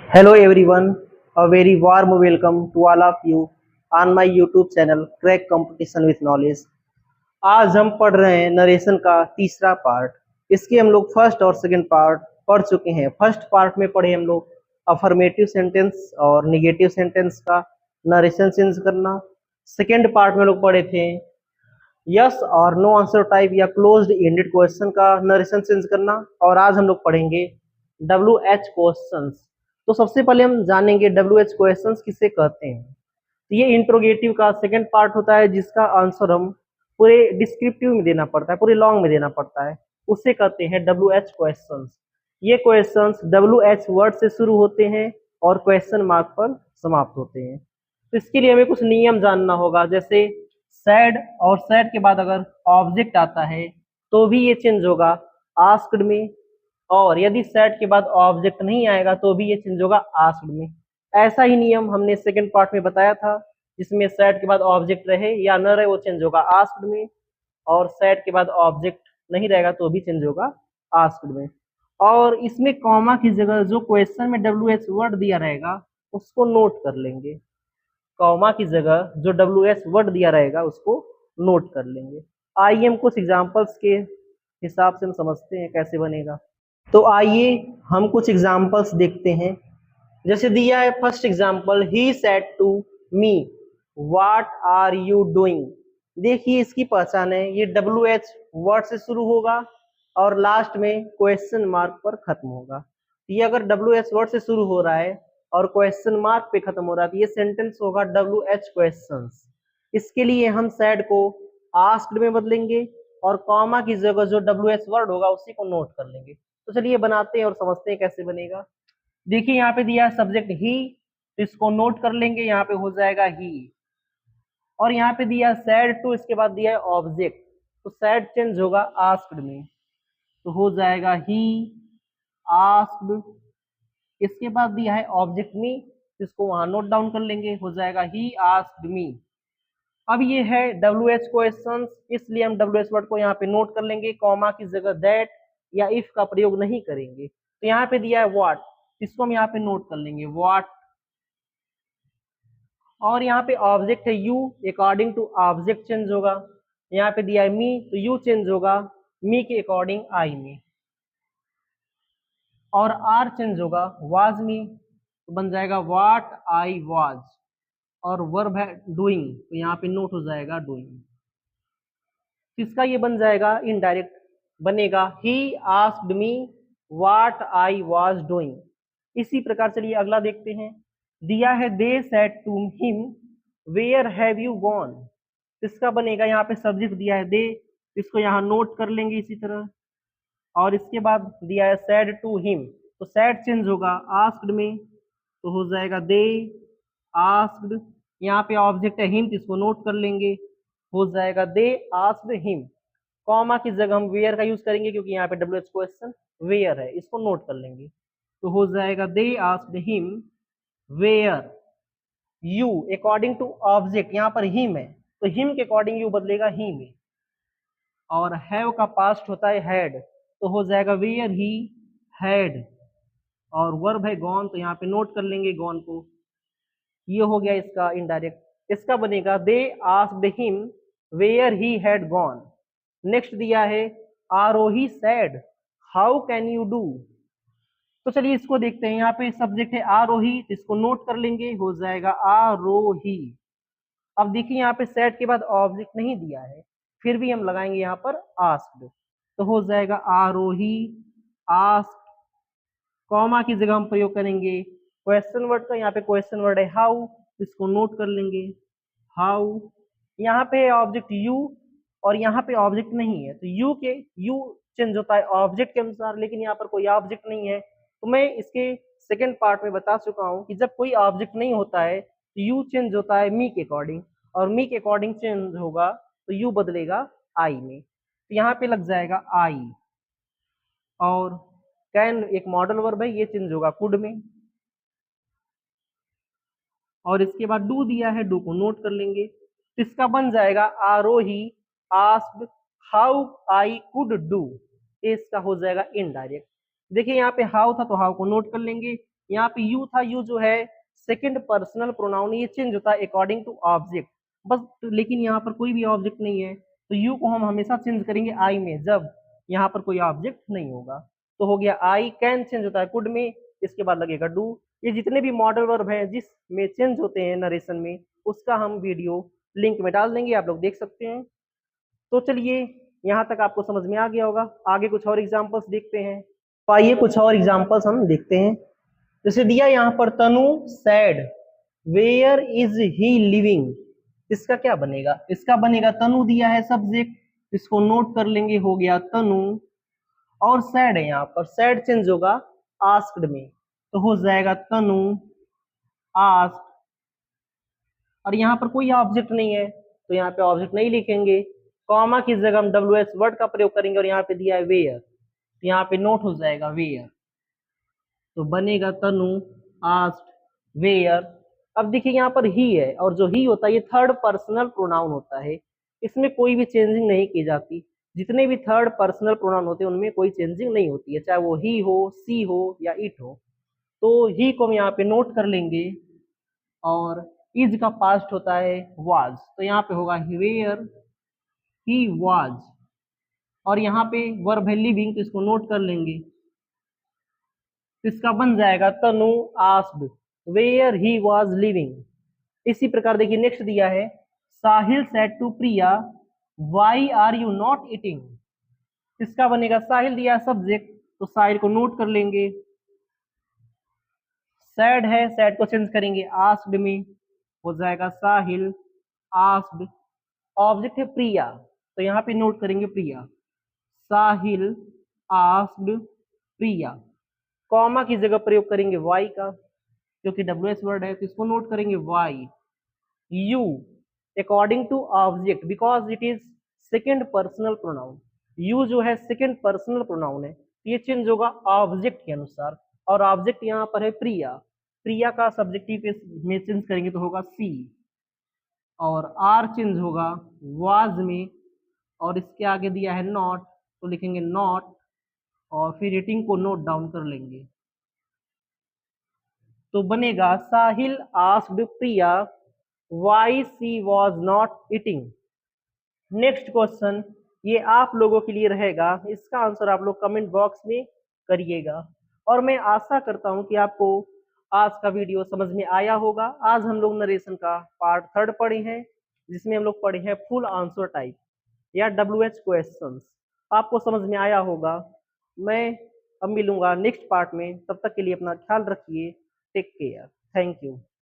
Hello everyone, a very warm welcome to all of you on my YouTube channel Crack Competition with Knowledge। आज हम पढ़ रहे हैं narration का तीसरा पार्ट। इसके हम लोग फर्स्ट और सेकंड पार्ट पढ़ चुके हैं। फर्स्ट पार्ट में पढ़े हम लोग अफर्मेटिव सेंटेंस और निगेटिव सेंटेंस का नरेशन चेंज करना। सेकंड पार्ट में लोग पढ़े थे यस और नो आंसर टाइप या क्लोज्ड एंडेड क्वेश्चन का नरेशन चेंज करना। और आज हम लोग पढ़ेंगे WH क्वेश्चंस। तो सबसे पहले हम जानेंगे WH क्वेश्चंस किसे कहते हैं। तो ये इंट्रोगेटिव का सेकंड पार्ट होता है जिसका आंसर हम पूरे डिस्क्रिप्टिव में देना पड़ता है, पूरे लॉन्ग में देना पड़ता है, उसे कहते हैं WH क्वेश्चंस। ये क्वेश्चंस WH वर्ड से शुरू होते हैं और क्वेश्चन मार्क पर समाप्त होते हैं। तो इसके लिए हमें कुछ नियम जानना होगा, जैसे सैड और सैड के बाद अगर ऑब्जेक्ट आता है तो भी ये चेंज होगा आस्क्ड में, और यदि सैड के बाद ऑब्जेक्ट नहीं आएगा तो भी ये चेंज होगा आस्क्ड में। ऐसा ही नियम हमने सेकंड पार्ट में बताया था, जिसमें सैड के बाद ऑब्जेक्ट रहे या न रहे वो चेंज होगा आस्क्ड में, और सैड के बाद ऑब्जेक्ट नहीं रहेगा तो भी चेंज होगा आस्क्ड में। और इसमें कॉमा की जगह जो क्वेश्चन में WH वर्ड दिया रहेगा उसको नोट कर लेंगे। कॉमा की जगह जो WH वर्ड दिया रहेगा उसको नोट कर लेंगे। आइए हम कुछ एग्जांपल्स के हिसाब से हम समझते हैं कैसे बनेगा। तो आइए हम कुछ एग्जांपल्स देखते हैं। जैसे दिया है first example, he said to me what are you doing. देखिए इसकी पहचान है, ये WH वर्ड से शुरू होगा और लास्ट में क्वेश्चन मार्क पर खत्म होगा। ये अगर WH वर्ड से शुरू हो रहा है और क्वेश्चन मार्क पे खत्म हो रहा है तो ये सेंटेंस होगा WH क्वेश्चंस। इसके लिए हम सैड को आस्क्ड में बदलेंगे और कॉमा की जगह जो WH वर्ड होगा उसी को नोट कर लेंगे। तो चलिए बनाते हैं और समझते हैं कैसे बनेगा। देखिए यहाँ पे दिया है सब्जेक्ट ही, तो इसको नोट कर लेंगे, यहाँ पे हो जाएगा ही। और यहाँ पे दिया सैड टू, इसके बाद दिया है ऑब्जेक्ट, तो सैड चेंज होगा आस्क्ड में, तो हो जाएगा ही आस्क्ड। इसके बाद दिया है ऑब्जेक्ट मी, इसको वहां नोट डाउन कर लेंगे, हो जाएगा ही आस्क्ड मी। अब ये है WH क्वेश्चंस, इसलिए हम WH वर्ड को यहाँ पे नोट कर लेंगे, कॉमा की जगह दैट या इफ का प्रयोग नहीं करेंगे। तो यहाँ पे दिया है व्हाट, इसको हम यहाँ पे नोट कर लेंगे व्हाट। और यहाँ पे ऑब्जेक्ट है you, according to object change होगा। यहाँ पे दिया है मी, तो यू चेंज होगा मी के अकॉर्डिंग आई में। और आर चेंज होगा वाज मी, तो बन जाएगा व्हाट आई वाज। और वर्ब है डूइंग, तो यहाँ पे नोट हो जाएगा डूइंग। इसका ये बन जाएगा इनडायरेक्ट, बनेगा he asked me what I was doing. इसी प्रकार चलिए अगला देखते हैं। दिया है they said to him where have you gone. इसका बनेगा, यहाँ पे सब्जेक्ट दिया है दे, इसको यहाँ नोट कर लेंगे इसी तरह। और इसके बाद दिया है सैड टू हिम, तो सैड चेंज होगा आस्क्ड में, तो हो जाएगा दे आस्क्ड। यहाँ पे ऑब्जेक्ट है हिम, इसको नोट कर लेंगे, हो जाएगा दे आस्क्ड हिम। कॉमा की जगह हम वेयर का यूज करेंगे क्योंकि यहाँ पे WH क्वेश्चन वेयर है, इसको नोट कर लेंगे, तो हो जाएगा they asked him where you according to object. यहाँ पर हिम है तो हिम के अकॉर्डिंग यू बदलेगा ही में। और हैव का पास्ट होता है हैड, तो हो जाएगा वेयर ही हैड। और वर्ब है गॉन, तो यहाँ पे नोट कर लेंगे गॉन को। ये हो गया इसका इनडायरेक्ट। इसका बनेगा they asked him where he had gone. Next दिया है Arohi said how can you do. तो चलिए इसको देखते हैं। यहाँ पे सब्जेक्ट है आरोही, तो इसको नोट कर लेंगे, हो जाएगा आरोही। अब देखिए यहाँ पे सैड के बाद ऑब्जेक्ट नहीं दिया है, फिर भी हम लगाएंगे यहाँ पर आस्क्ड, तो हो जाएगा आरोही आस्क्ड। कॉमा की जगह हम प्रयोग करेंगे क्वेश्चन वर्ड का, यहाँ पे क्वेश्चन वर्ड है हाउ, इसको नोट कर लेंगे हाउ। यहाँ पे ऑब्जेक्ट यू और यहाँ पे ऑब्जेक्ट नहीं है, तो यू चेंज होता है ऑब्जेक्ट के अनुसार, लेकिन यहाँ पर कोई ऑब्जेक्ट नहीं है। तो मैं इसके सेकेंड पार्ट में बता चुका हूँ कि जब कोई ऑब्जेक्ट नहीं होता है तो यू चेंज होता है मी के अकॉर्डिंग, और मी के अकॉर्डिंग चेंज होगा तो यू बदलेगा आई में, तो यहाँ पे लग जाएगा आई। और कैन एक मॉडल वर्ब है, ये चेंज होगा कुड में। और इसके बाद डू दिया है, डू को नोट कर लेंगे, तो इसका बन जाएगा Arohi asked how I could do. इसका हो जाएगा इनडायरेक्ट। देखिए यहाँ पे हाउ था तो हाउ को नोट कर लेंगे, यहाँ पे यू था, यू जो है सेकंड पर्सनल प्रोनाउन, ये चेंज होता है अकॉर्डिंग टू ऑब्जेक्ट बस। लेकिन यहाँ पर कोई भी ऑब्जेक्ट नहीं है, तो यू को हम हमेशा चेंज करेंगे आई में, जब यहाँ पर कोई ऑब्जेक्ट नहीं होगा। तो हो गया आई। कैन चेंज होता है कुड में, इसके बाद लगेगा डू। ये जितने भी मॉडल वर्ब हैं जिस में चेंज होते हैं नरेशन में, उसका हम वीडियो लिंक में डाल देंगे, आप लोग देख सकते हैं। तो चलिए, यहाँ तक आपको समझ में आ गया होगा। आगे कुछ और एग्जांपल्स देखते हैं। तो आइए कुछ और एग्जांपल्स हम देखते हैं। जैसे दिया यहाँ पर Tanu said, where is he living, इसका क्या बनेगा? इसका बनेगा तनु दिया है सब्जेक्ट, इसको नोट कर लेंगे, हो गया तनु। और सैड है, यहाँ पर सैड चेंज होगा आस्क्ड में, तो हो जाएगा तनु आस्क्ड। और यहाँ पर कोई ऑब्जेक्ट नहीं है, तो यहाँ पे ऑब्जेक्ट नहीं लिखेंगे, कॉमा की जगह हम डब्ल्यू एस वर्ड का प्रयोग करेंगे। और यहाँ पे दिया है वेयर, तो यहाँ पे नोट हो जाएगा वेयर, तो बनेगा तनु आस्क्ड वेयर। अब देखिए यहाँ पर ही है, और जो ही होता है ये थर्ड पर्सनल प्रोनाउन होता है, इसमें कोई भी चेंजिंग नहीं की जाती। जितने भी थर्ड पर्सनल प्रोनाउन होते हैं उनमें कोई चेंजिंग नहीं होती है, चाहे वो ही हो, सी हो या इट हो। तो ही को हम यहाँ पे नोट कर लेंगे। और इज का पास्ट होता है वाज, तो यहाँ पे होगा वेयर ही वाज। और यहाँ पे वर्ब है लिविंग, तो इसको नोट कर लेंगे, तो इसका बन जाएगा Tanu asked where he was living. इसी प्रकार देखिए नेक्स्ट दिया है, Sahil said to Priya why are you not eating, इसका बनेगा साहिल दिया सब्जेक्ट, तो साहिल को नोट कर लेंगे। सैड है, सैड को चेंज करेंगे आस्क्ड में, हो जाएगा साहिल आस्क्ड। ऑब्जेक्ट है प्रिया, तो यहाँ पे नोट करेंगे प्रिया, साहिल आस्क्ड प्रिया। कॉमा की जगह प्रयोग करेंगे वाई का, क्योंकि डब्ल्यू एस वर्ड है, तो इसको नोट करेंगे Y. You according to object, because it is second personal pronoun, you जो है सेकेंड पर्सनल प्रोनाउन है, ये चेंज होगा ऑब्जेक्ट के अनुसार। और ऑब्जेक्ट यहाँ पर है प्रिया, प्रिया का सब्जेक्टिव में चेंज करेंगे तो होगा सी। और आर चेंज होगा वाज में, और इसके आगे दिया है नॉट, तो लिखेंगे नॉट, और फिर रेटिंग को नोट डाउन कर लेंगे, तो बनेगा Sahil asked Priya why she was not eating. Next question ये आप लोगों के लिए रहेगा, इसका आंसर आप लोग कमेंट बॉक्स में करिएगा। और मैं आशा करता हूं कि आपको आज का वीडियो समझ में आया होगा। आज हम लोग नरेशन का पार्ट 3 पढ़े हैं, जिसमें हम लोग पढ़े हैं फुल आंसर टाइप या WH क्वेश्चंस। आपको समझ में आया होगा। मैं अब मिलूंगा नेक्स्ट पार्ट में, तब तक के लिए अपना ख्याल रखिए। Take care, thank you.